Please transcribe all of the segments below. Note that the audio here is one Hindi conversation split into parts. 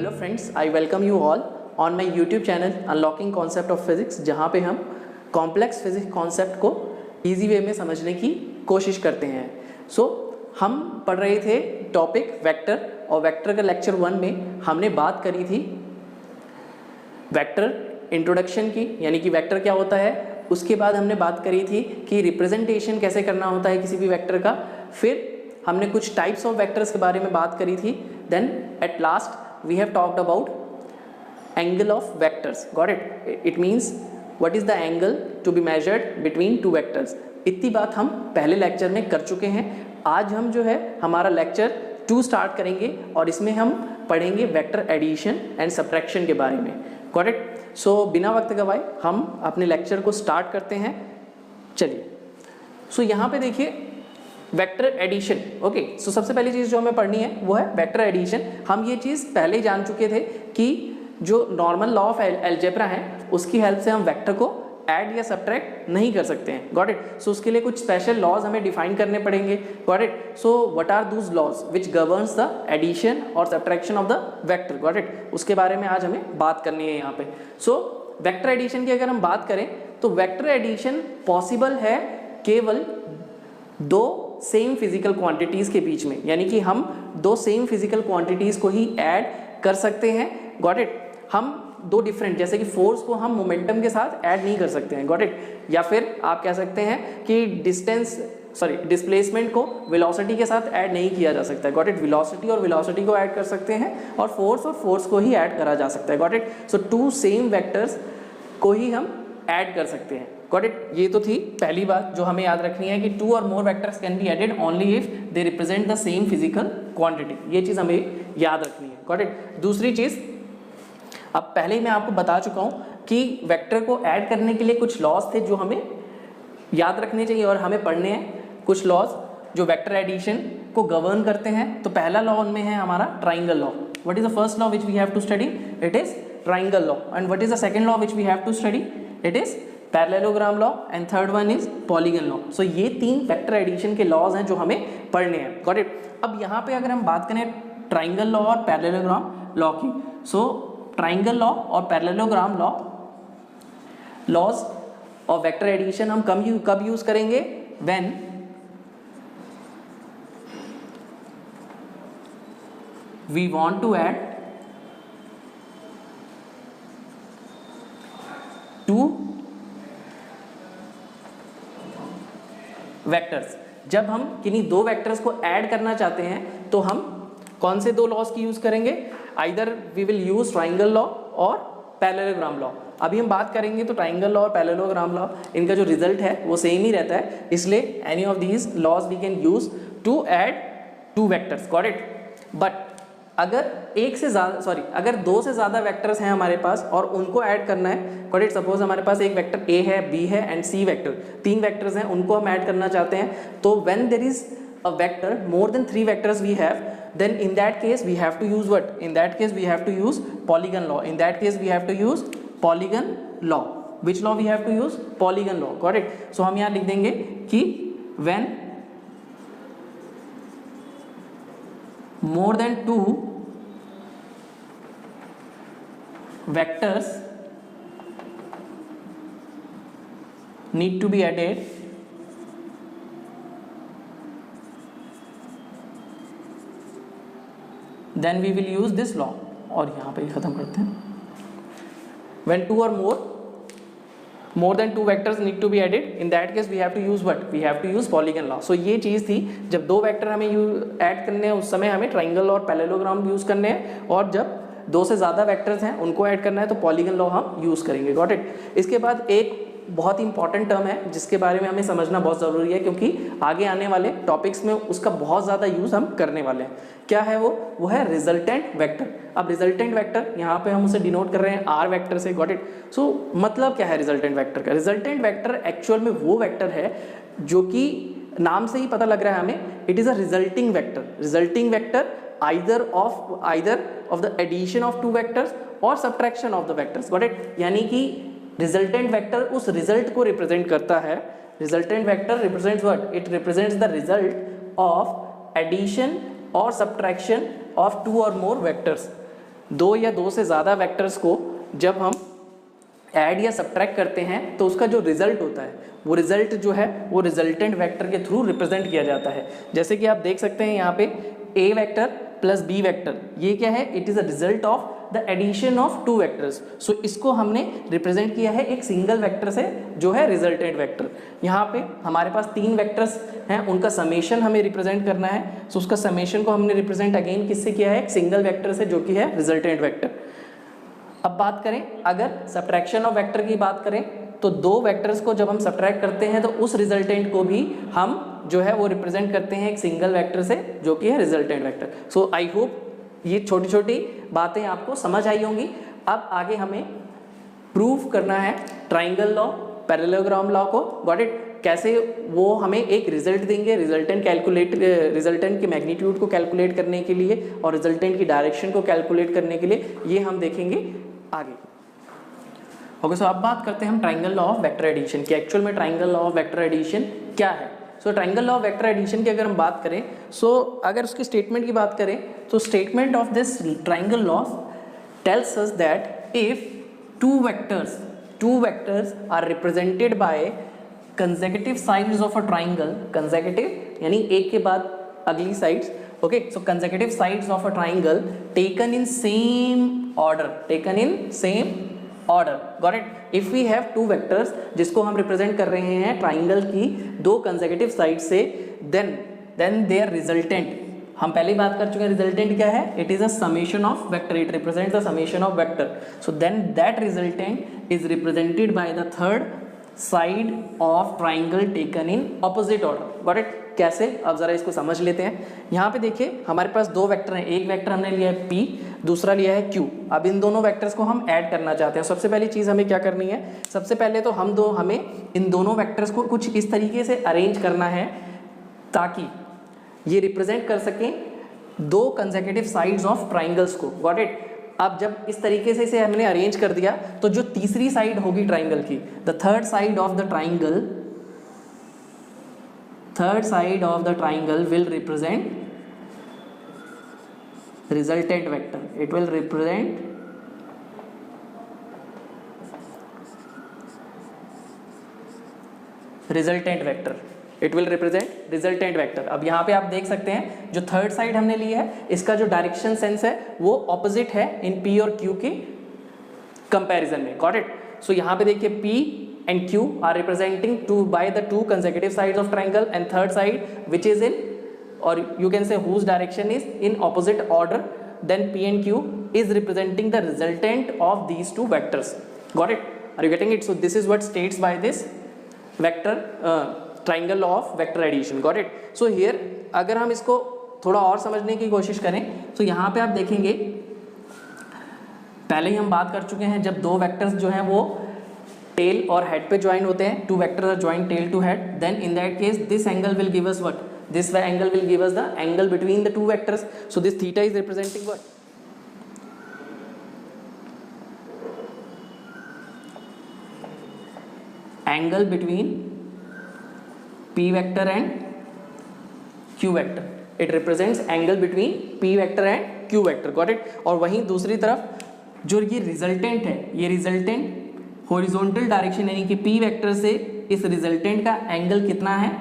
Hello friends, I welcome you all on my YouTube channel unlocking concept of physics, जहाँ पे हम कॉम्प्लेक्स फिजिक्स कॉन्सेप्ट को इजी वे में समझने की कोशिश करते हैं। हम पढ़ रहे थे टॉपिक वेक्टर, और वेक्टर का लेक्चर 1 में हमने बात करी थी वेक्टर इंट्रोडक्शन की, यानी कि वेक्टर क्या होता है। उसके बाद हमने बात करी थी कि रिप्रेजेंटेशन कैसे करना होता है किसी भी वेक्टर का। फिर हमने कुछ टाइप्स ऑफ वेक्टर्स के बारे में बात करी थी। Then at last we have talked about angle of vectors. Got it? It means what is the angle to be measured between two vectors. इतनी बात हम पहले लेक्चर में कर चुके हैं। आज हम जो है हमारा लेक्चर 2 स्टार्ट करेंगे और इसमें हम पढ़ेंगे वेक्टर एडिशन एंड सब्ट्रैक्शन के बारे में। Got it? सो बिना वक्त गवाए हम अपने लेक्चर को स्टार्ट करते हैं। चलिए, सो यहाँ पे देखिए वेक्टर एडिशन। ओके, सो सबसे पहली चीज़ जो हमें पढ़नी है वो है वेक्टर एडिशन। हम ये चीज़ पहले ही जान चुके थे कि जो नॉर्मल लॉ ऑफ अलजेब्रा है उसकी हेल्प से हम वेक्टर को ऐड या सब्ट्रैक्ट नहीं कर सकते हैं। Got it? सो उसके लिए कुछ स्पेशल लॉज हमें डिफाइन करने पड़ेंगे। Got it? So what are those laws which governs the addition और subtraction of the vector. Got it? उसके बारे में आज हमें बात करनी है यहाँ पे। सो वेक्टर एडिशन की अगर हम बात करें तो वेक्टर एडिशन पॉसिबल है केवल दो सेम फिजिकल क्वांटिटीज के बीच में, यानी कि हम दो सेम फिजिकल क्वांटिटीज को ही ऐड कर सकते हैं। Got it? हम दो डिफरेंट, जैसे कि फोर्स को हम मोमेंटम के साथ ऐड नहीं कर सकते हैं। Got it? या फिर आप कह सकते हैं कि डिस्प्लेसमेंट को वेलोसिटी के साथ ऐड नहीं किया जा सकता है। Got it? वेलोसिटी और वेलोसिटी को ऐड कर सकते हैं और फोर्स को ही ऐड करा जा सकता है। Got it? So 2 same vectors को ही हम ऐड कर सकते हैं। Got it? ये तो थी पहली बात जो हमें याद रखनी है कि 2 और more vectors can be added only if they represent the same physical quantity. ये चीज़ हमें याद रखनी है। Got it? दूसरी चीज़, अब पहले ही मैं आपको बता चुका हूँ कि वेक्टर को ऐड करने के लिए कुछ लॉज थे जो हमें याद रखने चाहिए और हमें पढ़ने हैं। कुछ लॉज जो वेक्टर एडिशन को गवर्न करते हैं। तो पहला लॉ उनमें है हमारा triangle law. What is the first law which we have to study? It is triangle law. And what is the second law which we have to study? It is parallelogram law and third one is polygon law. So ये 3 वेक्टर एडिशन के लॉज हैं जो हमें पढ़ने हैं। Got it? अब यहाँ पे अगर हम बात करें ट्राइंगल लॉ और पैरेललोग्राम लॉ की, सो ट्राइंगल लॉ और parallelogram laws of vector addition हम कब यूज करेंगे? When we want to add 2 vectors. जब हम किन्हीं 2 वेक्टर्स को ऐड करना चाहते हैं तो हम कौन से 2 लॉज की यूज करेंगे? Either we will use triangle law और पैरेललोग्राम लॉ। अभी हम बात करेंगे तो ट्राइंगल लॉ और पैरेललोग्राम लॉ, इनका जो रिजल्ट है वो सेम ही रहता है, इसलिए any of these laws we can use to add 2 vectors. Got it? But अगर अगर 2 से ज़्यादा वेक्टर्स हैं हमारे पास और उनको ऐड करना है, गॉट इट? सपोज हमारे पास एक वेक्टर ए है, बी है एंड सी वेक्टर, 3 वेक्टर्स हैं, उनको हम ऐड करना चाहते हैं। तो when there is a vector more than 3 vectors we have, then in that case we have to use what? In that case we have to use polygon law. In that case we have to use polygon law. Which law we have to use? Polygon law. Got it? So हम यहाँ लिख देंगे कि when more than 2 vectors need to be added, then we will use this law. और यहाँ पे ख़त्म करते हैं। When 2 or more than 2 vectors need to be added, in that case we have to use what? We have to use polygon law. So ये चीज़ थी, जब 2 वेक्टर हमें ऐड करने हैं उस समय हमें ट्राइंगल और पैरेललोग्राम यूज़ करने हैं, और जब 2 से ज़्यादा वेक्टर्स हैं उनको ऐड करना है तो पॉलीगन लॉ हम यूज़ करेंगे। Got it? इसके बाद एक बहुत ही इंपॉर्टेंट टर्म है जिसके बारे में हमें समझना बहुत ज़रूरी है, क्योंकि आगे आने वाले टॉपिक्स में उसका बहुत ज़्यादा यूज़ हम करने वाले हैं। क्या है वो है रिजल्टेंट वेक्टर। अब रिजल्टेंट वेक्टर यहाँ पे हम उसे डिनोट कर रहे हैं आर वेक्टर से। Got it? सो मतलब क्या है रिजल्टेंट वेक्टर का? रिजल्टेंट वेक्टर एक्चुअल में वो वेक्टर है जो कि नाम से ही पता लग रहा है हमें, it is a resulting vector. Resulting vector either of the addition of 2 vectors और subtraction of the vectors. Got it? यानी कि रिजल्टेंट वेक्टर उस रिजल्ट को रिप्रेजेंट करता है। Resultant vector represents what? It represents the result of addition और सब्ट्रैक्शन ऑफ 2 और मोर वेक्टर्स। दो या दो से ज़्यादा वेक्टर्स को जब हम ऐड या सब्ट्रैक्ट करते हैं तो उसका जो रिजल्ट होता है वो रिजल्ट जो है वो रिजल्टेंट वेक्टर के थ्रू रिप्रेजेंट किया जाता है। जैसे कि आप देख सकते हैं यहाँ पे A vector plus B vector, ये क्या है, it is a result of the addition of two vectors. So इसको हमने रिप्रेजेंट किया है एक सिंगल वेक्टर से जो है रिजल्टेंट वेक्टर। यहाँ पे हमारे पास तीन वेक्टर्स हैं, उनका समेशन हमें रिप्रेजेंट करना है। सो उसका समेशन को हमने रिप्रेजेंट अगेन किससे किया है, एक सिंगल वेक्टर से जो कि है रिजल्टेंट वेक्टर। अब बात करें, अगर सब्ट्रैक्शन ऑफ वेक्टर की बात करें तो दो वेक्टर्स को जब हम सब्ट्रैक्ट करते हैं तो उस रिजल्टेंट को भी हम जो है वो रिप्रेजेंट करते हैं एक सिंगल वेक्टर से जो कि है resultant vector. So I hope ये छोटी छोटी बातें आपको समझ आई होंगी। अब आगे हमें प्रूव करना है ट्राइंगल लॉ, पैरेललोग्राम लॉ को। Got it? कैसे वो हमें एक रिजल्ट देंगे, रिजल्टेंट के मैग्नीट्यूड को कैलकुलेट करने के लिए और रिजल्टेंट की डायरेक्शन को कैलकुलेट करने के लिए, ये हम देखेंगे आगे। ओके, सो अब बात करते हैं हम triangle law of vector addition की। एक्चुअल में triangle law of vector addition क्या है? So triangle law of vector addition की अगर हम बात करें, सो अगर उसकी स्टेटमेंट की बात करें तो statement of this triangle law tells us that if two vectors are represented by consecutive sides of a triangle, consecutive यानी एक के बाद अगली sides, okay, so consecutive sides of a triangle taken in same order, got it? If we have two vectors जिसको हम रिप्रेजेंट कर रहे हैं ट्राइंगल की दो कंसेक्यूटिव साइड से, देन देयर रिजल्टेंट, हम पहले ही बात कर चुके हैं रिजल्टेंट क्या है, it is a summation of vector, it represents the summation of vector. So then that resultant is represented by the third side of triangle taken in opposite order. Got it? कैसे? अब जरा इसको समझ लेते हैं। यहाँ पे देखिए हमारे पास दो वेक्टर हैं, एक वेक्टर हमने लिया है P, दूसरा लिया है Q। अब इन दोनों वेक्टर्स को हम ऐड करना चाहते हैं। सबसे पहली चीज़ हमें क्या करनी है, सबसे पहले तो हमें इन दोनों वेक्टर्स को कुछ इस तरीके से अरेंज करना है ताकि ये रिप्रेजेंट कर सकें दो कंसेक्यूटिव साइड्स ऑफ ट्राइंगल्स को। Got it? अब जब इस तरीके से इसे हमने अरेंज कर दिया तो जो तीसरी साइड होगी ट्राइंगल की, the third side of the triangle will represent resultant vector. It will represent resultant vector. It will represent resultant vector. अब यहाँ पे आप देख सकते हैं जो थर्ड साइड हमने ली है इसका जो डायरेक्शन सेंस है वो ऑपोजिट है इन P और Q के कंपैरिजन में। Got it? सो यहाँ पे देखिए P and Q are representing by the two consecutive sides of triangle, and third side which is in, or you can say whose direction is in opposite order, then P and Q is representing the resultant of these two vectors. Got it? Are you getting it? So this is what states by this vector triangle law of vector addition. Got it? So here अगर हम इसको थोड़ा और समझने की कोशिश करें तो यहाँ पे आप देखेंगे पहले ही हम बात कर चुके हैं जब दो वेक्टर्स जो हैं वो टेल और हेड पे ज्वाइन होते हैं, two vectors are join tail to head, then in that case this angle will give us what, this angle will give us the angle between the two vectors. So this theta is representing what, angle between P vector and Q vector, it represents angle between P vector and Q vector. Got it? और वहीं दूसरी तरफ जो ये रिजल्टेंट है, ये रिजल्टेंट हॉरिजॉन्टल डायरेक्शन यानी कि P वेक्टर से इस रिजल्टेंट का एंगल कितना है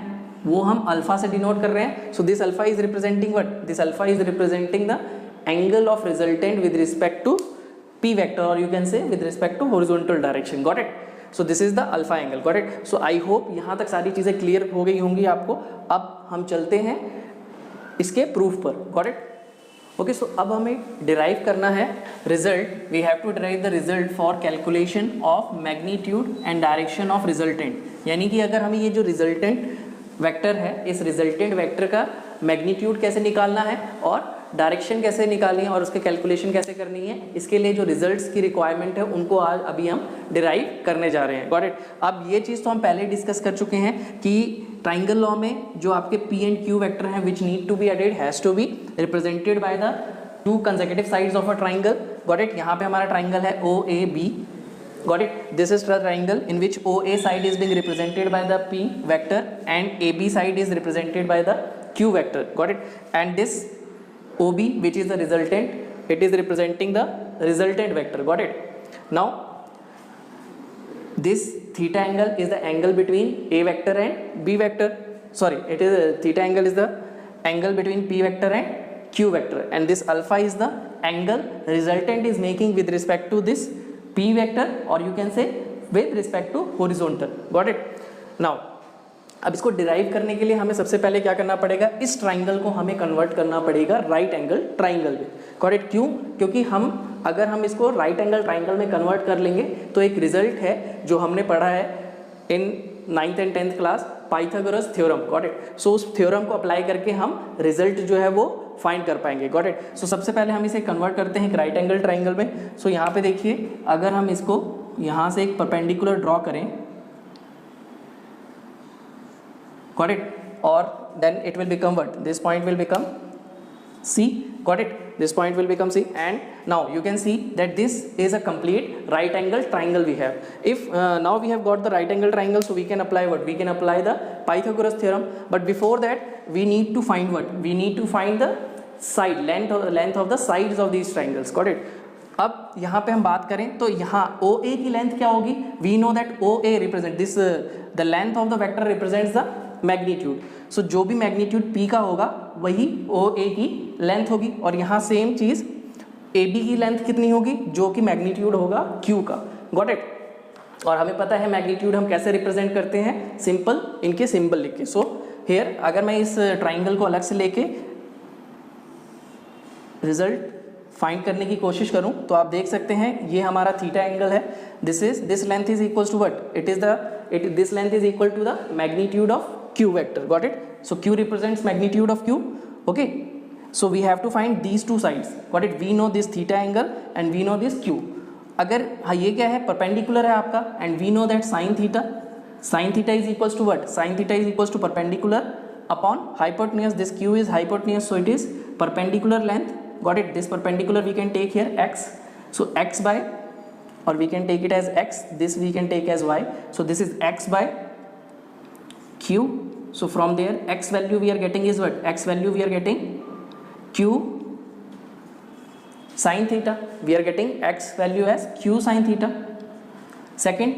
वो हम अल्फा से डिनोट कर रहे हैं। So this alpha is representing what, this alpha is representing the angle of resultant with respect to P vector, और you can say with respect to horizontal direction. Got it? So this is the alpha angle. Got it? So I hope यहाँ तक सारी चीज़ें क्लियर हो गई होंगी आपको। अब हम चलते हैं इसके प्रूफ पर। Got it? ओके, सो अब हमें डिराइव करना है result, we have to derive the result for calculation of magnitude and direction of resultant. यानी कि अगर हमें ये जो रिजल्टेंट वेक्टर है इस रिजल्टेंट वेक्टर का मैग्नीट्यूड कैसे निकालना है और डायरेक्शन कैसे निकालनी है और उसके कैलकुलेशन कैसे करनी है, इसके लिए जो रिजल्ट्स की रिक्वायरमेंट है उनको आज अभी हम डिराइव करने जा रहे हैं। Got it? अब ये चीज़ तो हम पहले डिस्कस कर चुके हैं कि ट्राइंगल लॉ में जो आपके P एंड Q वेक्टर हैं which need to be added has to be represented by the two consecutive sides of a triangle. Got it? यहाँ पे हमारा ट्राइंगल है OAB। Got it? This is the triangle in which OA side is being represented by the P vector and AB side is represented by the Q vector. Got it? And this OB, which is the resultant, it is representing the resultant vector. Got it? Now this theta angle is the angle between A vector and B vector. Sorry, it is theta angle is the angle between P vector and Q vector, and this alpha is the angle resultant is making with respect to this P vector, or you can say with respect to horizontal. Got it? Now अब इसको डिराइव करने के लिए हमें सबसे पहले क्या करना पड़ेगा, इस ट्राइंगल को हमें कन्वर्ट करना पड़ेगा राइट एंगल ट्राइंगल में. Got it? क्यों? क्योंकि अगर हम इसको राइट एंगल ट्राइंगल में कन्वर्ट कर लेंगे तो एक रिजल्ट है जो हमने पढ़ा है in 9th and 10th class, Pythagoras theorem. Got it? So उस थ्योरम को अप्लाई करके हम रिजल्ट जो है वो फाइंड कर पाएंगे. Got it? सो सबसे पहले हम इसे कन्वर्ट करते हैं राइट एंगल ट्राइंगल में. सो यहाँ पे देखिए, अगर हम इसको यहाँ से एक परपेंडिकुलर ड्रॉ करें, got it, or then it will become what, this point will become C. Got it? This point will become C, and now you can see that this is a complete right angle triangle we have. If now we have got the right angle triangle, so we can apply what, we can apply the Pythagoras theorem. But before that we need to find what, we need to find the side length of the sides of these triangles. Got it? अब यहाँ पे हम बात करें तो यहाँ OA की लेंथ क्या होगी? We know that OA represent this the length of the vector represents the magnitude. So जो भी मैग्नीट्यूड P का होगा वही OA की लेंथ होगी, और यहाँ सेम चीज़ AB की लेंथ कितनी होगी, जो कि मैग्नीट्यूड होगा Q का. Got it? और हमें पता है मैग्नीट्यूड हम कैसे रिप्रेजेंट करते हैं, सिंपल इनके सिंबल लिख के. सो हेयर अगर मैं इस ट्राइंगल को अलग से लेके रिजल्ट फाइंड करने की कोशिश करूं तो आप देख सकते हैं ये हमारा थीटा एंगल है. This length is equal to what, this length is equal to the magnitude of Q vector. Got it? So Q represents magnitude of Q. Okay, so we have to find these two sides. Got it? We know this theta angle and we know this Q. अगर हाँ ये क्या है, परपेंडिकुलर है आपका, and we know that sin theta is equals to what, sin theta is equals to perpendicular upon hypotenuse. This Q is hypotenuse, so it is perpendicular length. Got it? This perpendicular we can take here x, so x by, or we can take it as x, this we can take as y, so this is x by Q. So from there x value we are getting is what, x value we are getting Q sin theta, we are getting x value as Q sin theta. Second,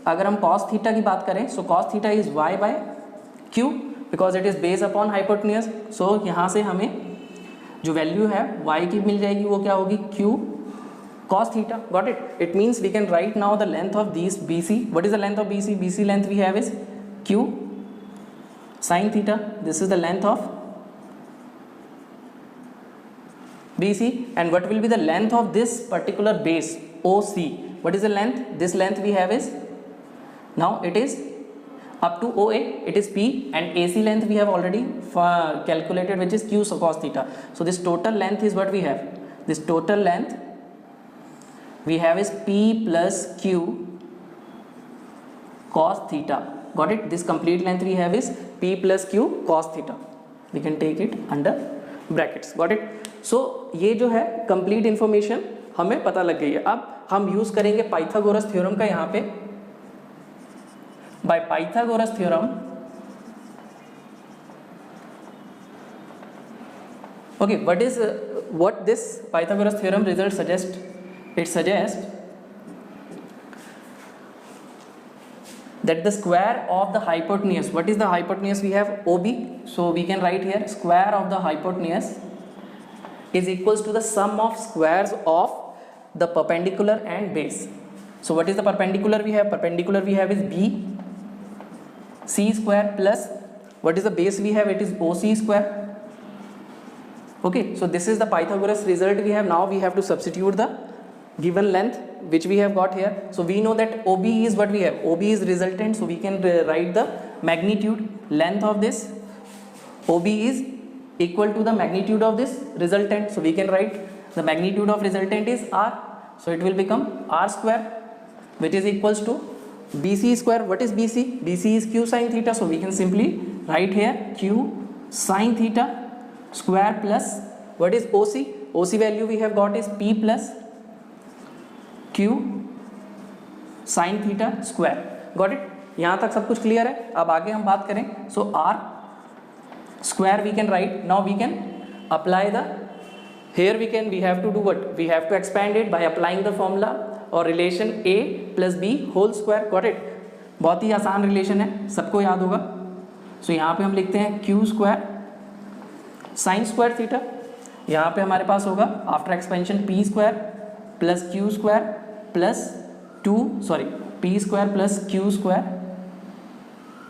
अगर हम cos theta की बात करें, so cos theta is y by Q because it is based upon hypotenuse. So यहाँ से हमें जो वैल्यू है y की मिल जाएगी, वो क्या होगी, Q cos theta. Got it? It means we can write now the length of these BC. What is the length of BC? BC length we have is Q sin theta. This is the length of BC, and what will be the length of this particular base OC? What is the length? This length we have is, now it is up to OA, it is P, and AC length we have already calculated, which is Q cos theta. So this total length is what we have. This total length we have is P plus Q cos theta. Got it? This complete length we have is P plus Q cos theta. We can take it under brackets. Got it? So ये जो है complete information हमें पता लग गई है. अब हम यूज करेंगे पाइथागोरस थ्योरम का यहाँ पे. By Pythagoras theorem, okay, what this Pythagoras theorem result suggests? It suggests that the square of the hypotenuse, what is the hypotenuse we have, OB, so we can write here square of the hypotenuse is equals to the sum of squares of the perpendicular and base. So what is the perpendicular we have? Perpendicular we have is B C square plus what is the base we have, it is OC square. Okay, so this is the Pythagoras result we have. Now we have to substitute the given length which we have got here. So we know that OB is what we have, OB is resultant, so we can write the magnitude length of this OB is equal to the magnitude of this resultant, so we can write the magnitude of resultant is R, so it will become R square, which is equals to BC square. What is BC? BC is Q sin theta, so we can simply write here Q sin theta square plus what is OC? OC value we have got is P plus Q sin theta square. Got it? यहाँ तक सब कुछ क्लियर है. अब आगे हम बात करें, so R square we can write. Now we can apply the here we have to do what? We have to expand it by applying the formula or relation a plus b whole square. Got it? बहुत ही आसान रिलेशन है, सबको याद होगा. सो यहाँ पे हम लिखते हैं Q square sine square theta. यहाँ पे हमारे पास होगा after expansion P square plus Q square plus P square plus Q square.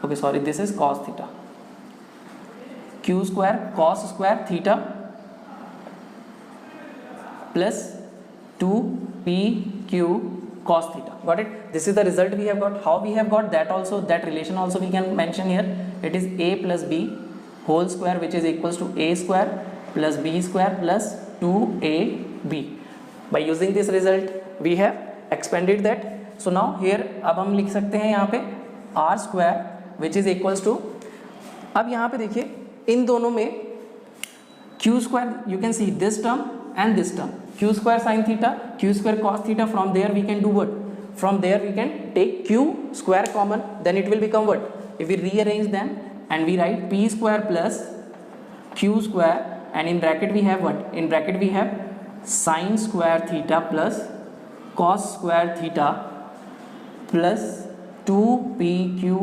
Okay sorry, this is cos theta. Q square cos square theta plus 2pq cos theta. Got it? This is the result we have got. How we have got that also, that relation also we can mention here. It is a plus b whole square which is equals to a square plus b square plus 2ab. By using this result we have expanded that. So now here अब हम लिख सकते हैं यहाँ पे r square which is equals to, अब यहाँ पे देखिए इन दोनों में q square, you can see this term and this term, q square sin theta, q square cos theta. From there we can do what? From there we can take q square common, then it will become what? If we rearrange them and we write p square plus q square, and in bracket we have what? In bracket we have sin square theta plus cos square theta plus 2pq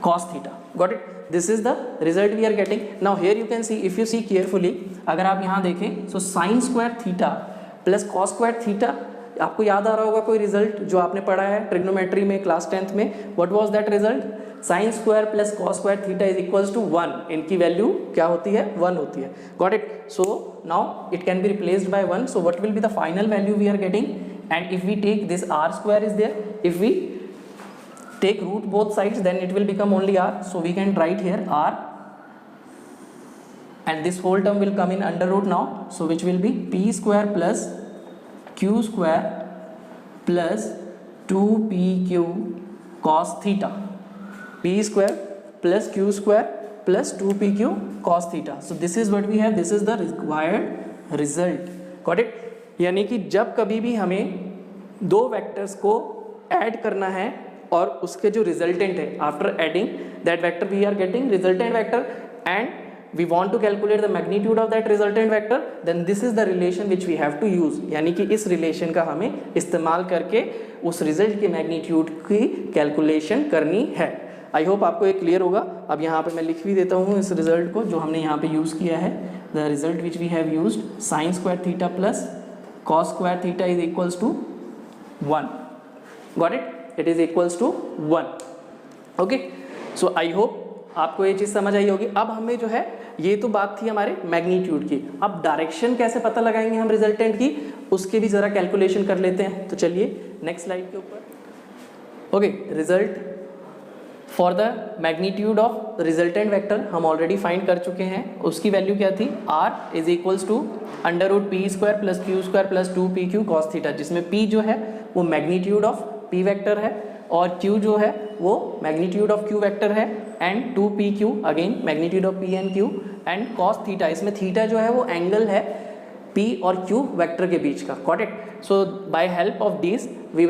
cos theta. Got it? This is the result we are getting. Now here you can see, if you see carefully, अगर आप यहाँ देखें, so sin square theta plus cos square theta, आपको याद आ रहा होगा कोई रिजल्ट जो आपने पढ़ा है ट्रिग्नोमेट्री में क्लास 10th में. What was that result? sin square plus cos square theta is equals to 1. इनकी वैल्यू क्या होती है? 1 होती है. Got it? So now it can be replaced by 1. So what will be the final value we are getting? And if we take this r square is there, if we take root both sides, then it will become only r. So we can write here r, and this whole term will come in under root now. So which will be p square plus q square plus 2pq cos theta. p square plus q square plus 2pq cos theta. So this is what we have. This is the required result. Got it? यानी कि जब कभी भी हमें दो वेक्टर्स को ऐड करना है और उसके जो रिजल्टेंट है, after adding that vector we are getting resultant vector and we want to calculate the magnitude of that resultant vector, then this is the relation which we have to use. यानी कि इस रिलेशन का हमें इस्तेमाल करके उस रिजल्ट की मैग्नीट्यूड की कैलकुलेशन करनी है. आई होप आपको ये क्लियर होगा. अब यहाँ पे मैं लिख भी देता हूँ इस रिजल्ट को जो हमने यहाँ पे यूज़ किया है. The result which we have used, sine square theta plus cos square theta is equals to 1. Got it? It is equals to 1. Okay? So I hope आपको ये चीज़ समझ आई होगी. अब हमें जो है, ये तो बात थी हमारे मैग्नीट्यूड की. अब डायरेक्शन कैसे पता लगाएंगे हम रिजल्टेंट की, उसके भी ज़रा कैलकुलेशन कर लेते हैं. तो चलिए नेक्स्ट स्लाइड के ऊपर. Okay, result for the magnitude of resultant vector हम ऑलरेडी फाइंड कर चुके हैं. उसकी वैल्यू क्या थी? r is equals to under root P square plus Q square plus 2pq cos theta, जिसमें p जो है वो मैग्नीट्यूड ऑफ p वेक्टर है और q जो है वो मैग्नीट्यूड ऑफ q वेक्टर है, and 2pq again magnitude of p and q, and cos theta, इसमें थीटा जो है वो एंगल है p और q वेक्टर के बीच का. Got it? So by help of this we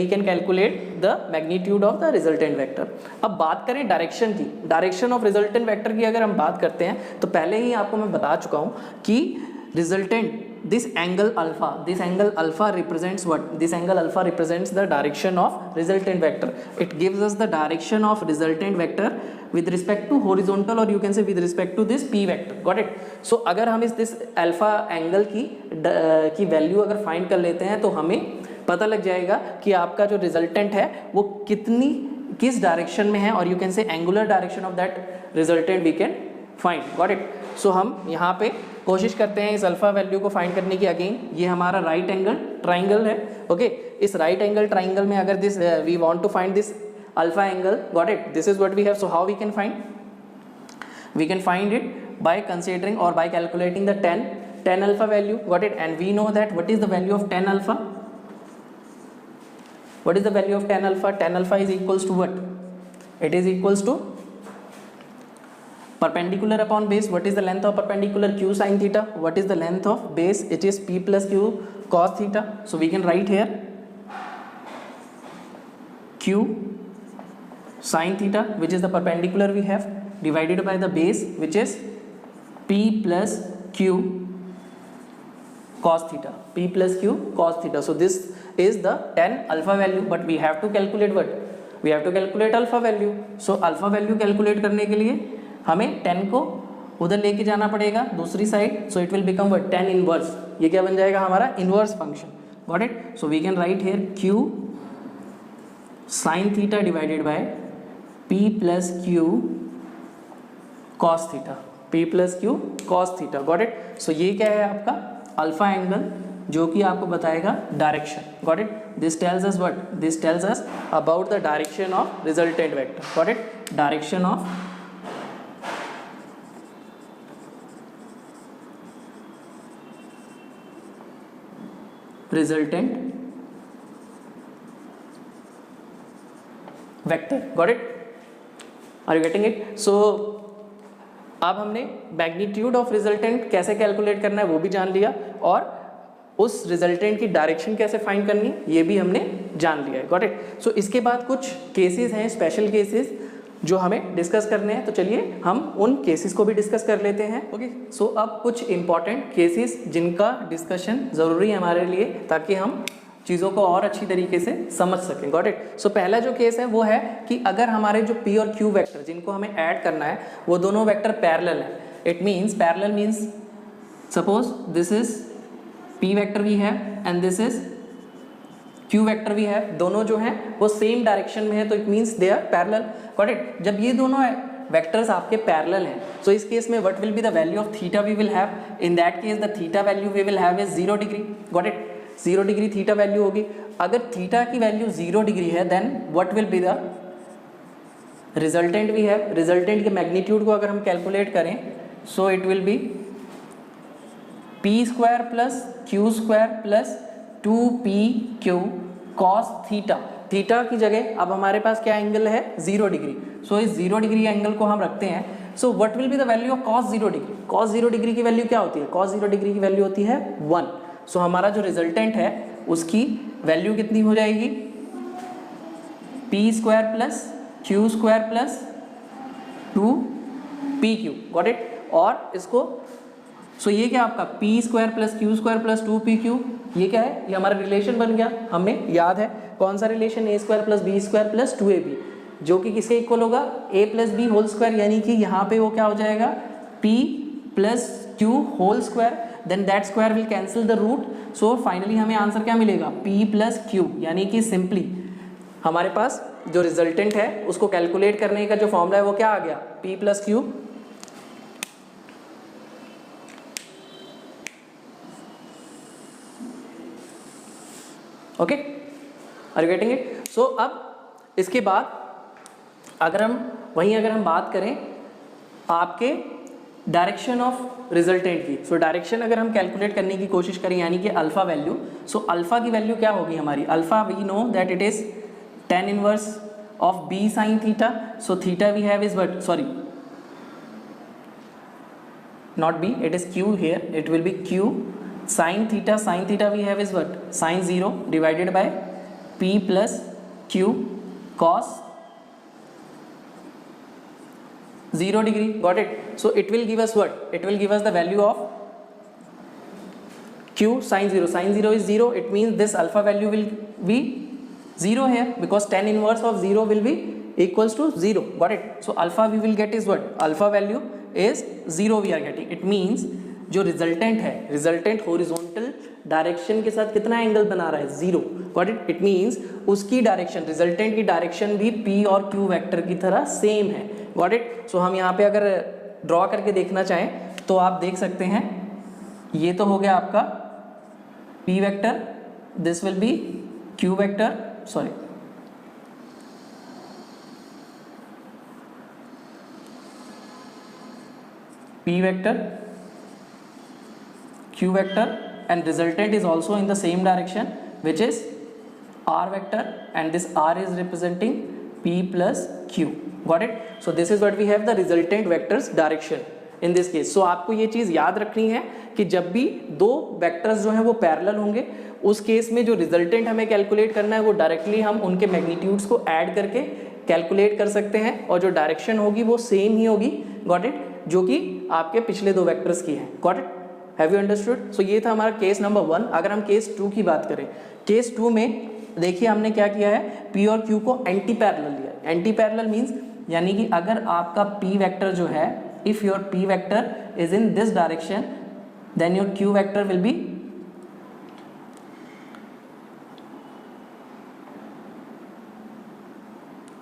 can calculate the magnitude of the resultant vector. अब बात करें डायरेक्शन की. डायरेक्शन ऑफ रिजल्टेंट वेक्टर की अगर हम बात करते हैं तो पहले ही आपको मैं बता चुका हूँ कि resultant, this angle alpha represents what? This angle alpha represents the direction of resultant vector. It gives us the direction of resultant vector with respect to horizontal, or you can say with respect to this p vector. Got it? So अगर हम this alpha angle की वैल्यू अगर फाइंड कर लेते हैं तो हमें पता लग जाएगा कि आपका जो रिजल्टेंट है वो किस डायरेक्शन में है, और you can say angular direction of that resultant we can find. Got it? So हम यहाँ पे कोशिश करते हैं इस अल्फा वैल्यू को फाइंड करने की. अगेन ये हमारा राइट एंगल ट्राइंगल है. ओके, इस राइट एंगल ट्राइंगल में अगर this we want to find this alpha angle. Got it? This is what we have. So how we can find? We can find it by considering और by calculating the tan alpha value. Got it? And we know that what is the value of tan alpha? What is the value of tan alpha? Tan alpha is equals to what? It is equals to perpendicular upon base. What is the length of perpendicular? Q sin theta. What is the length of base? It is p plus q cos theta. So we can write here q sin theta, which is the perpendicular we have, divided by the base, which is p plus q cos theta, p plus q cos theta. So this is the tan alpha value, but we have to calculate what? We have to calculate alpha value. So alpha value calculate करने के लिए हमें tan को उधर लेके जाना पड़ेगा दूसरी side. So it will become what? Tan inverse. ये क्या बन जाएगा हमारा? Inverse function. Got it? So we can write here q sin theta divided by p plus q cos theta. p plus q cos theta. Got it? So ये क्या है आपका अल्फा एंगल जो कि आपको बताएगा direction. Got it? This tells us what? This tells us about the direction of resultant vector. Got it? Direction of resultant vector. Got it? Are you getting it? So अब हमने मैग्नीट्यूड ऑफ रिजल्टेंट कैसे कैलकुलेट करना है वो भी जान लिया, और उस रिजल्टेंट की डायरेक्शन कैसे फाइंड करनी है ये भी हमने जान लिया है. Got it? सो इसके बाद कुछ केसेस हैं, स्पेशल केसेस जो हमें डिस्कस करने हैं, तो चलिए हम उन केसेस को भी डिस्कस कर लेते हैं. ओके, सो अब कुछ इंपॉर्टेंट केसेस जिनका डिस्कशन ज़रूरी है हमारे लिए ताकि हम चीज़ों को और अच्छी तरीके से समझ सकें. Got it? सो पहला जो केस है वो है कि अगर हमारे जो p और q वेक्टर जिनको हमें ऐड करना है वो दोनों वेक्टर पैरेलल है. It means parallel means suppose this is p vector भी है and this is q vector भी है, दोनों जो हैं वो सेम डायरेक्शन में है, तो it means they are parallel. Got it? जब ये दोनों वेक्टर्स आपके पैरेलल हैं, सो इस केस में what will be the value of theta we will have? In that case the theta value we will have is 0 degree. Got it? 0 degree theta value होगी. अगर थीटा की वैल्यू 0 डिग्री है then what will be the resultant we have? Resultant के मैग्नीट्यूड को अगर हम कैलकुलेट करें so it will be p square plus q square plus 2pq cos theta. Theta की जगह अब हमारे पास क्या एंगल है? 0 डिग्री. सो इस 0 डिग्री एंगल को हम रखते हैं. सो what will be the value of cos 0 degree? cos 0 degree की वैल्यू क्या होती है? cos 0 डिग्री की वैल्यू होती है 1. सो हमारा जो रिजल्टेंट है उसकी वैल्यू कितनी हो जाएगी? p square plus q square plus 2pq. Got it? और इसको सो ये क्या आपका p square plus q square plus 2pq, ये क्या है? ये हमारा रिलेशन बन गया. हमें याद है कौन सा relation? a square plus b square plus 2ab, जो कि किसके इक्वल होगा? a plus B whole square, यानी कि यहाँ पे वो क्या हो जाएगा? p plus q whole square. Then that square will cancel the root. So finally हमें आंसर क्या मिलेगा? p प्लस q, यानी कि सिंपली हमारे पास जो रिजल्टेंट है उसको कैलकुलेट करने का जो फॉर्मूला है वो क्या आ गया? p plus q. Okay, are you getting it? So अब इसके बाद अगर हम बात करें आपके डायरेक्शन ऑफ रिजल्टेंट की, सो डायरेक्शन अगर हम कैलकुलेट करने की कोशिश करें यानी कि अल्फा वैल्यू, सो अल्फा की वैल्यू क्या होगी हमारी? Alpha we know that it is tan inverse of b sine theta. So theta we have is what? Sorry, not b, it is q here, it will be q sin theta we have is what? Sin 0 divided by p plus q cos 0 degree. Got it? So it will give us what? It will give us the value of q sin 0. Sin 0 is 0, it means this alpha value will be 0 here because tan inverse of 0 will be equals to 0. Got it? So alpha we will get is what? Alpha value is 0 we are getting. It means जो रिजल्टेंट है, रिजल्टेंट हॉरिजॉन्टल डायरेक्शन के साथ कितना एंगल बना रहा है? 0. Got it? इट मीन्स उसकी डायरेक्शन, रिजल्टेंट की डायरेक्शन भी p और q वेक्टर की तरह सेम है. Got it? सो हम यहाँ पे अगर ड्रॉ करके देखना चाहें तो आप देख सकते हैं, ये तो हो गया आपका p vector, this will be q vector, sorry p vector, q vector, and resultant is also in the same direction which is r vector, and this r is representing p plus q. Got it? So this is what we have the resultant vectors direction in this case. So आपको ये चीज़ याद रखनी है कि जब भी दो वेक्टर्स जो हैं वो पैरेलल होंगे उस केस में जो रिजल्टेंट हमें कैलकुलेट करना है वो डायरेक्टली हम उनके मैग्नीट्यूड्स को ऐड करके कैलकुलेट कर सकते हैं, और जो डायरेक्शन होगी वो सेम ही होगी. Got it? जो कि आपके पिछले दो वेक्टर्स की है. Got it? Have you understood? So ये था हमारा केस नंबर 1। अगर हम केस 2 की बात करें, केस 2 में देखिए हमने क्या किया है, P और Q को एंटी पैरेलल लिया। एंटी पैरेलल मीन्स यानी कि अगर आपका P वेक्टर जो है, if your P vector is in this direction then your Q vector will be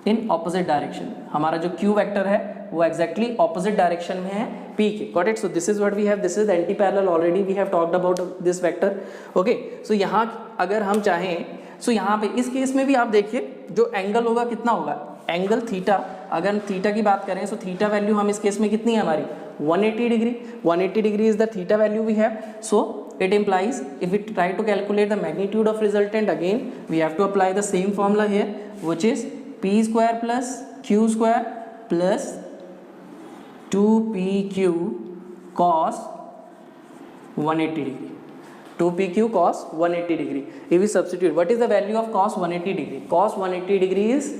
in opposite direction. हमारा जो Q वेक्टर है वो एग्जैक्टली ऑपोजिट डायरेक्शन में है P के। Got it? So this is what we have, this is anti parallel, already we have talked about this vector. Okay, so यहाँ अगर हम चाहें, सो यहाँ पे इस केस में भी आप देखिए जो एंगल होगा कितना होगा, एंगल थीटा। अगर हम थीटा की बात करें, सो थीटा वैल्यू हम इस केस में कितनी है हमारी 180 degree. 180 degree is the theta value we have. So it implies if we try to calculate the magnitude of resultant, again we have to apply the same formula here, which is p square plus q square plus 2pq cos 180 degree. 2pq cos 180 degree. If we substitute, what is the value of cos 180 degree? Cos 180 degree is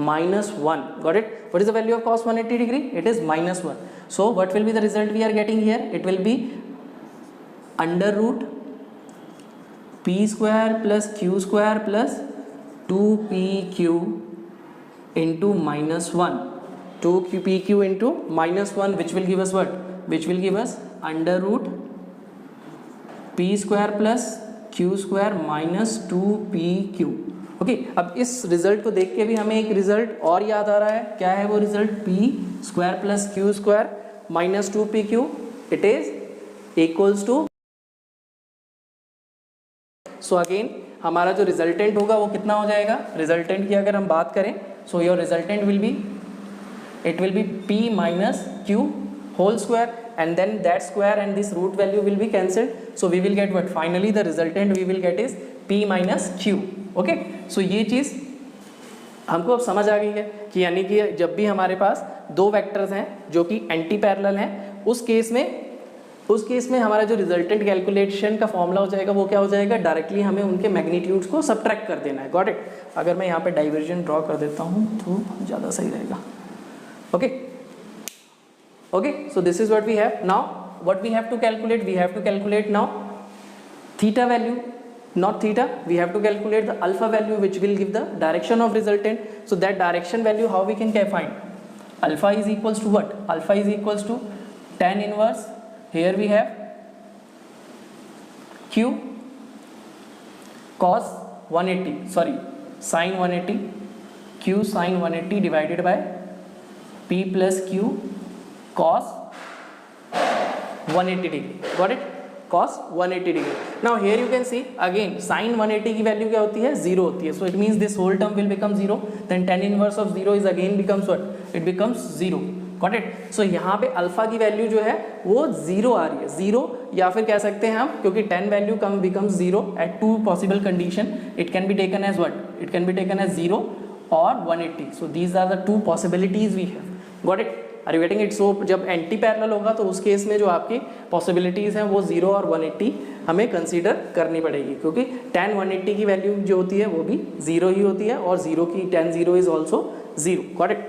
-1. Got it? What is the value of cos 180 degree? It is -1. So what will be the result we are getting here? It will be under root p square plus q square plus 2pq into -1, 2pq into -1 which will give us what, which will give us under root p square plus q square minus 2pq। Okay, अब इस रिजल्ट को देख के भी हमें एक रिजल्ट और याद आ रहा है। क्या है वो result? p square plus q square minus 2pq, it is equals to. So again हमारा जो रिजल्टेंट होगा वो कितना हो जाएगा? रिजल्टेंट की अगर हम बात करें, so your resultant will be, it will be p minus q whole square and then that square and this root value will be cancelled. So we will get what, finally the resultant we will get is p minus q। Okay, so ये चीज़ हमको अब समझ आ गई है कि यानी कि जब भी हमारे पास दो वेक्टर्स हैं जो कि एंटी पैरेलल हैं, उस केस में हमारा जो रिजल्टेंट कैलकुलेशन का फॉर्मूला हो जाएगा वो क्या हो जाएगा? डायरेक्टली हमें उनके मैग्नीट्यूड्स को सब्ट्रैक्ट कर देना है। Got it? अगर मैं यहाँ पे डाइवर्जन ड्रॉ कर देता हूँ तो ज़्यादा सही रहेगा। Okay okay, so this is what we have now. What we have to calculate? We have to calculate now theta value, not theta. We have to calculate the alpha value which will give the direction of resultant. So that direction value how we can find? Alpha is equals to what? Alpha is equals to tan inverse, here we have q cos 180, sorry sin 180, q sin 180 divided by p plus q cos 180 degree. Got it? cos 180 degree. Now here you can see again sin 180 की वैल्यू क्या होती है? 0 होती है. So it means this whole term will become 0. Then tan inverse of 0 is again becomes what? It becomes 0. Got it? So यहाँ पे अल्फा की वैल्यू जो है वो 0 आ रही है. 0 या फिर कह सकते हैं हम, क्योंकि tan value becomes 0 at two possible condition. It can be taken as what? It can be taken as 0 or 180. So these are the two possibilities we have. Got it? Are you getting it? So जब एंटी पैरेलल होगा तो उस केस में जो आपकी पॉसिबिलिटीज़ हैं वो 0 और 180 हमें कंसीडर करनी पड़ेगी, क्योंकि tan 180 की वैल्यू जो होती है वो भी 0 ही होती है और 0 की tan 0 is also 0. Got it?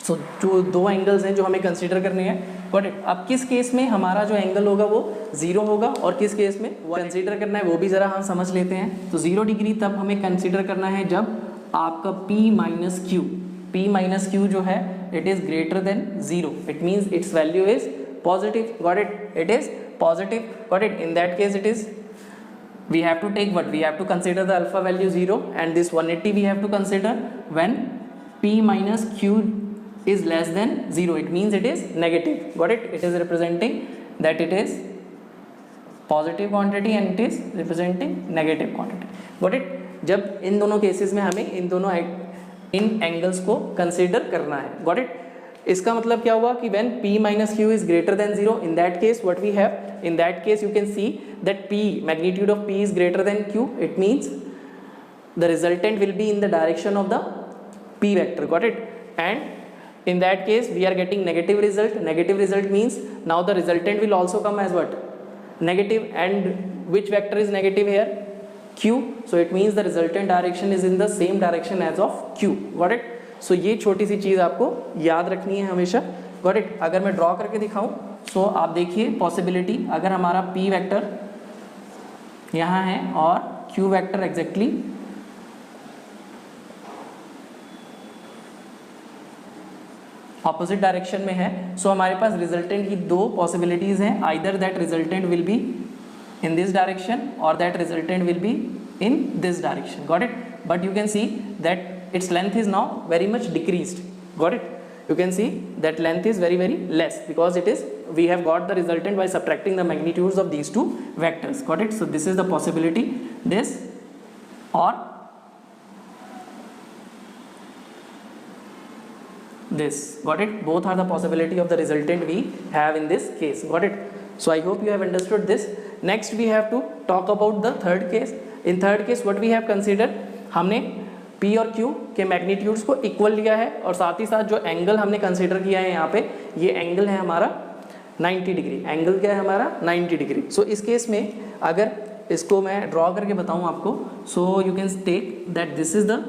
So जो दो एंगल्स हैं जो हमें कंसीडर करने हैं. Got it? अब किस केस में हमारा जो एंगल होगा वो 0 होगा और किस केस में वो कंसीडर करना है वो भी ज़रा हम समझ लेते हैं. तो 0 डिग्री तब हमें कंसीडर करना है जब आपका P माइनस Q जो है it is greater than 0. It means its value is positive. Got it? It is positive. Got it? In that case it is, we have to take what? We have to consider the alpha value 0 and this 180 we have to consider when P minus Q is less than 0. It means it is negative. Got it? It is representing that it is positive quantity and it is representing negative quantity. Got it? जब इन दोनों केसेस में हमें इन एंगल्स को कंसीडर करना है. Got it? इसका मतलब क्या हुआ कि when P minus Q is greater than 0, in that case what we have, in that case you can see that P magnitude of P is greater than Q. It means the resultant will be in the direction of the P vector. Got it? And in that case we are getting negative result. Negative result means now the resultant will also come as what? Negative. And which vector is negative here? Q. So it means the resultant direction is in the same direction as of Q. Got it? So ये छोटी सी चीज़ आपको याद रखनी है हमेशा. Got it? अगर मैं ड्रॉ करके दिखाऊं, सो आप देखिए पॉसिबिलिटी, अगर हमारा p वेक्टर यहाँ है और q vector exactly opposite direction में है, सो हमारे पास रिजल्टेंट की दो पॉसिबिलिटीज हैं, either that resultant will B in this direction or that resultant will be in this direction. Got it? But you can see that its length is now very much decreased. Got it? You can see that length is very less because it is, we have got the resultant by subtracting the magnitudes of these two vectors. Got it? So this is the possibility, this or this. Got it? Both are the possibility of the resultant we have in this case. Got it? So I hope you have understood this. Next we have to talk about the third case. In third case what we have considered, हमने P और Q के मैग्नीट्यूड्स को इक्वल लिया है और साथ ही साथ जो एंगल हमने कंसिडर किया है यहाँ पे, ये एंगल है हमारा 90 डिग्री। एंगल क्या है हमारा 90 डिग्री। सो इस केस में अगर इसको मैं ड्रॉ करके बताऊँ आपको, so you can take that this is the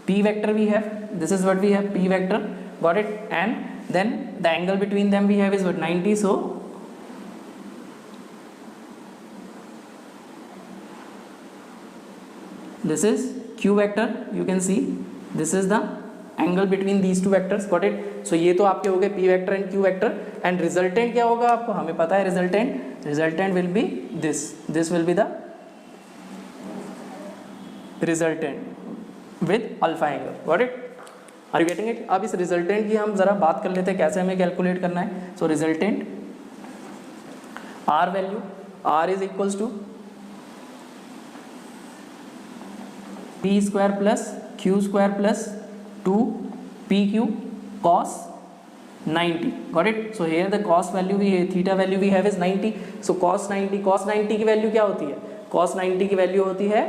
P vector we have, this is what we have P vector, got it, and then the angle between them we have is what 90. So this is q vector, you can see this is the angle between these two vectors. Got it? So ये तो आपके हो गए p vector and q vector, and resultant क्या होगा आपको हमें पता है, resultant will be this will be the resultant with alpha angle. Got it? Are you getting it? अब इस resultant की हम जरा बात कर लेते हैं कैसे हमें कैलकुलेट करना है. So resultant r value, r is equals to p square plus q square plus 2pq cos 90. Got it? So here the cos value we, theta value we have is 90. So cos 90 की वैल्यू क्या होती है? cos 90 की वैल्यू होती है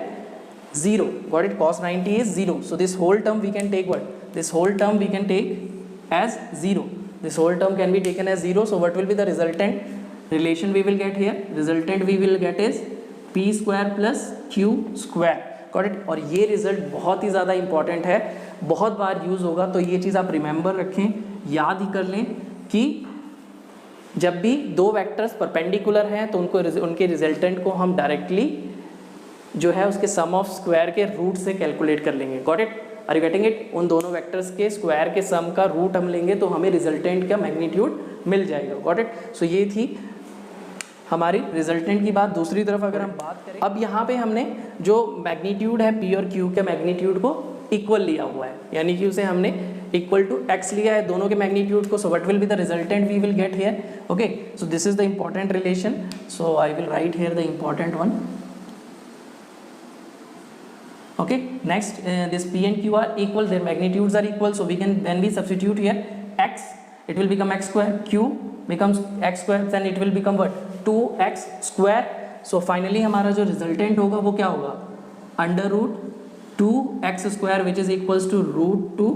0. Got it? cos 90 is 0. So this whole term we can take what? This whole term we can take as 0. This whole term can be taken as 0. So what will be the resultant relation we will get here? Resultant we will get is p square plus q square. Got it? और ये रिजल्ट बहुत ही ज़्यादा इंपॉर्टेंट है, बहुत बार यूज़ होगा, तो ये चीज़ आप रिमेंबर रखें, याद ही कर लें कि जब भी दो वेक्टर्स परपेंडिकुलर हैं तो उनके रिजल्टेंट को हम डायरेक्टली जो है उसके सम ऑफ स्क्वायर के रूट से कैलकुलेट कर लेंगे. Got it? Are you getting it? उन दोनों वेक्टर्स के स्क्वायर के सम का रूट हम लेंगे तो हमें रिजल्टेंट का मैग्नीट्यूड मिल जाएगा. Got it? सो ये थी हमारी रिजल्टेंट की बात. दूसरी तरफ अगर हम बात करें, अब यहाँ पे हमने जो मैग्नीट्यूड है P और Q के मैग्नीट्यूड को इक्वल लिया हुआ है, यानी कि उसे हमने इक्वल टू x लिया है दोनों के मैग्नीट्यूड को. So what will be the resultant we will get here. Okay, so this is the important relation. So I will write here the important one. Okay, next this P and Q are equal, their magnitudes are equal, so we can, when we substitute here x, it will become x square, q becomes x square, then it will become what? 2x square. So finally हमारा जो रिजल्टेंट होगा वो क्या होगा? Under root 2x square which is equals to root 2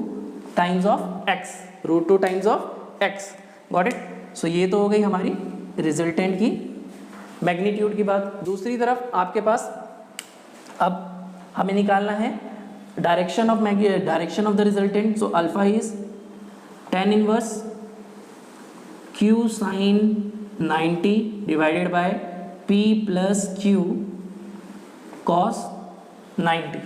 times of x. root 2 times of x. Got it? So ये तो हो गई हमारी रिजल्टेंट की मैग्नीट्यूड की बात. दूसरी तरफ आपके पास अब हमें निकालना है direction of the resultant. So alpha is tan inverse q sin 90 divided by p plus q cos 90.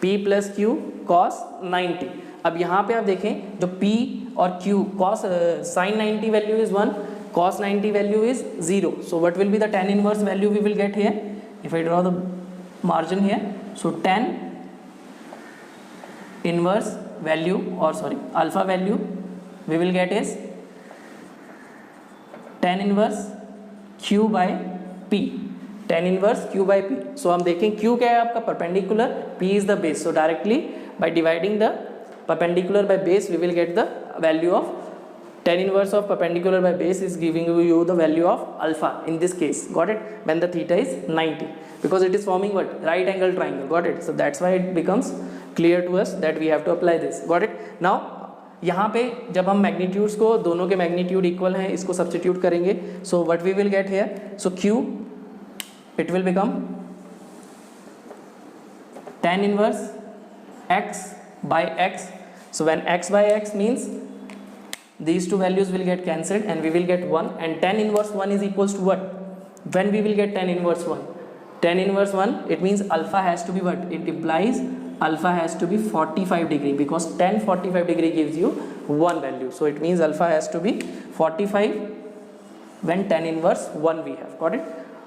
p plus q cos 90. अब यहाँ पे आप देखें जो p और q cos sin 90 value is 1, cos 90 value is 0. So what will be the tan inverse value we will get here if I draw the margin here. So tan inverse value और sorry alpha value we will get is tan inverse q by p. tan inverse q by p. So हम देखें q क्या है आपका perpendicular, p is the base. So directly by dividing the perpendicular by base we will get the value of tan inverse of perpendicular by base is giving you the value of alpha in this case. Got it? When the theta is 90 because it is forming what? Right angle triangle. Got it? So that's why it becomes clear to us that we have to apply this. Got it? Now यहाँ पे जब हम मैग्नीट्यूड्स को दोनों के मैग्नीट्यूड इक्वल हैं इसको सब्स्टिट्यूट करेंगे. So what we will get here. So q it will become tan inverse x by x. So when x by x means these two values will get cancelled and we will get 1, and tan inverse 1 is equals to what? When we will get tan inverse 1? Tan inverse 1, it means alpha has to be what? It implies alpha has to be 45 degree, because tan 45 degree gives you 1 value. So it means alpha has to be 45 when tan inverse 1 we have. Got it?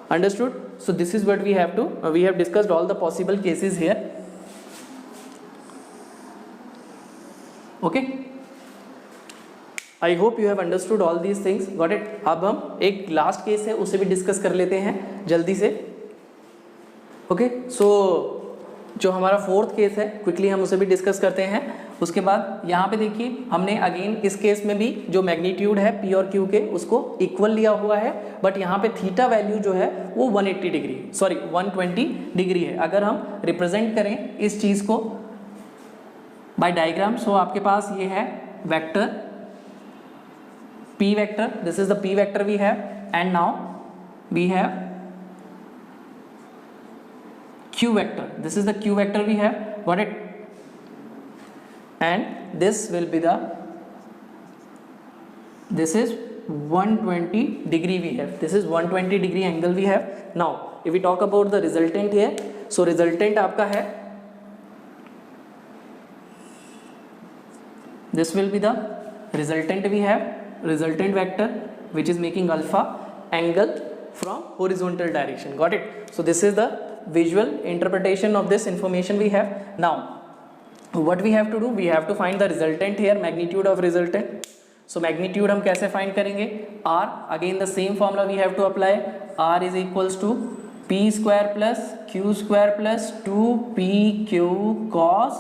Understood? So this is what we have to, we have discussed all the possible cases here. Okay? I hope you have understood all these things. Got it? अब हम एक लास्ट केस है उसे भी डिस्कस कर लेते हैं जल्दी से. ओके, सो जो हमारा फोर्थ केस है क्विकली हम उसे भी डिस्कस करते हैं. उसके बाद यहाँ पे देखिए हमने अगेन इस केस में भी जो मैग्नीट्यूड है पी और क्यू के उसको इक्वल लिया हुआ है, बट यहाँ पे थीटा वैल्यू जो है वो 180 डिग्री, सॉरी 120 डिग्री है. अगर हम रिप्रेजेंट करें इस चीज़ को बाय डायग्राम, सो आपके पास ये है vector P vector, this is the P vector we have, and now we have Q vector, this is the Q vector we have. Got it? And this will be the, this is 120 degree we have, this is 120 degree angle we have. Now if we talk about the resultant here, so resultant आपका है, this will be the resultant we have, resultant vector which is making alpha angle from horizontal direction. Got it? So this is the visual interpretation of this information we have. Now what we have to do, we have to find the resultant here, magnitude of resultant. So magnitude हम कैसे find करेंगे? R, again the same formula we have to apply. R is equals to P square plus Q square plus 2PQ cos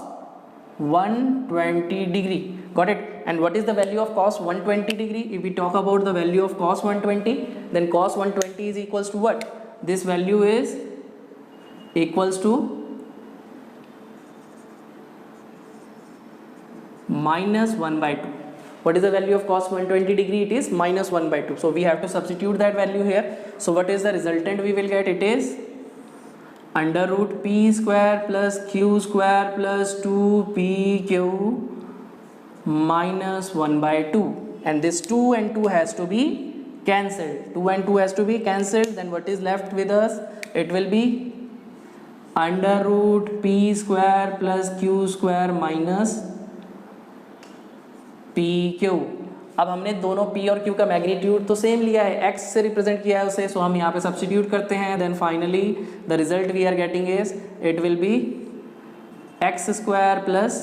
120 degree. Got it? And what is the value of cos 120 degree? If we talk about the value of cos 120, then cos 120 is equals to what? This value is equals to minus 1 by 2. What is the value of cos 120 degree? It is minus 1 by 2. So we have to substitute that value here. So what is the resultant we will get? It is under root P square plus Q square plus 2PQ minus 1 by 2, and this 2 and 2 has to be cancelled. 2 and 2 has to be cancelled. Then what is left with us? It will be under root P square plus Q square minus PQ. अब हमने दोनों P और Q का मैग्नीट्यूड तो सेम लिया है, X से रिप्रेजेंट किया है उसे, सो हम यहाँ पे सब्स्टिट्यूट करते हैं. Then finally the result we are getting is it will be x square plus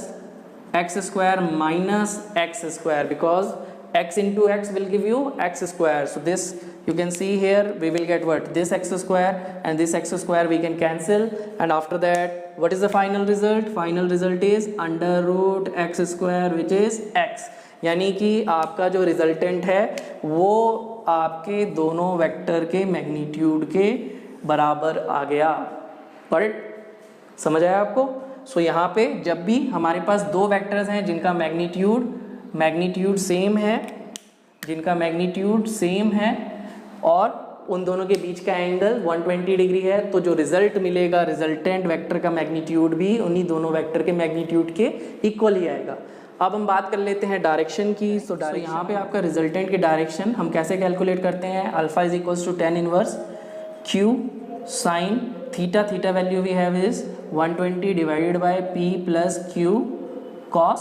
x square minus x square, because x into x will give you x square. So this you can see here we will get what? This x square and this x square we can cancel, and after that what is the final result? Final result is under root x square which is x. यानी कि आपका जो रिजल्टेंट है वो आपके दोनों वेक्टर के मैग्नीट्यूड के बराबर आ गया. बट समझ आया आपको? सो यहाँ पे जब भी हमारे पास दो वेक्टर्स हैं जिनका मैग्नीट्यूड सेम है, जिनका मैग्नीट्यूड सेम है और उन दोनों के बीच का एंगल 120 डिग्री है, तो जो रिजल्ट मिलेगा रिजल्टेंट वेक्टर का मैग्नीट्यूड भी उन्हीं दोनों वेक्टर के मैग्नीट्यूड के इक्वल ही आएगा. अब हम बात कर लेते हैं डायरेक्शन की. सो यहाँ पे आपका रिजल्टेंट की डायरेक्शन हम कैसे कैलकुलेट करते हैं? Alpha is equals to tan inverse Q sine theta. Theta value we have is 120 divided by P plus Q cos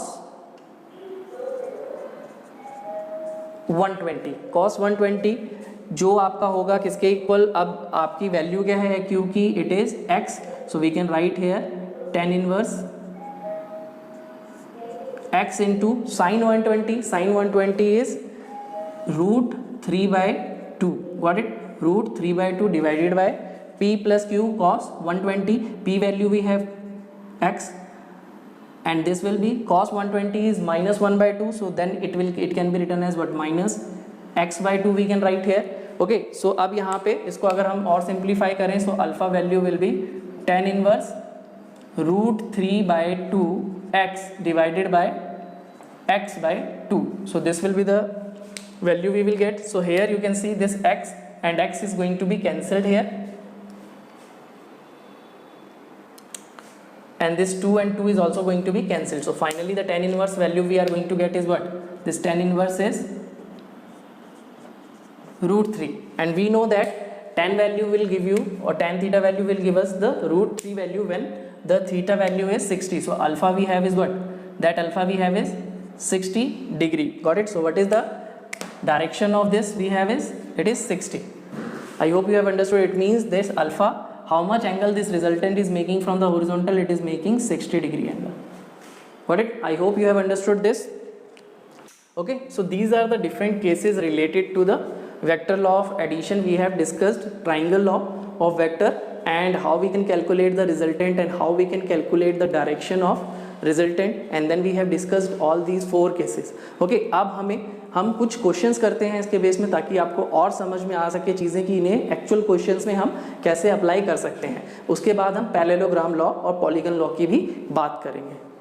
120. cos 120 जो आपका होगा किसके इक्वल? अब आपकी वैल्यू क्या है Q की? It is x. So we can write here tan inverse x into sin 120. sin 120 is root 3 by 2. Got it? root 3 by 2 divided by P plus Q cos 120. P value we have x, and this will be cos 120 is minus 1 by 2. So then it can be written as what? Minus x by 2 we can write here. Okay. So अब यहाँ पे इसको अगर हम और सिंप्लीफाई करें, so alpha value will be tan inverse root 3 by 2 x divided by x by 2. So this will be the value we will get. So here you can see this x and x is going to be cancelled here, and this 2 and 2 is also going to be cancelled. So finally the tan inverse value we are going to get is what? This tan inverse is √3, and we know that tan value will give you, or tan theta value will give us the √3 value when the theta value is 60. So alpha we have is what? That alpha we have is 60 degree. Got it? So what is the direction of this we have is, it is 60. I hope you have understood. It means this alpha, how much angle this resultant is making from the horizontal, it is making 60 degree angle. Got it? I hope you have understood this. Okay, so these are the different cases related to the vector law of addition. We have discussed triangle law of vector and how we can calculate the resultant and how we can calculate the direction of resultant, and then we have discussed all these 4 cases. Okay, अब हम कुछ क्वेश्चंस करते हैं इसके बेस में, ताकि आपको और समझ में आ सके चीज़ें कि इन्हें एक्चुअल क्वेश्चंस में हम कैसे अप्लाई कर सकते हैं. उसके बाद हम पैरेललोग्राम लॉ और पॉलीगन लॉ की भी बात करेंगे.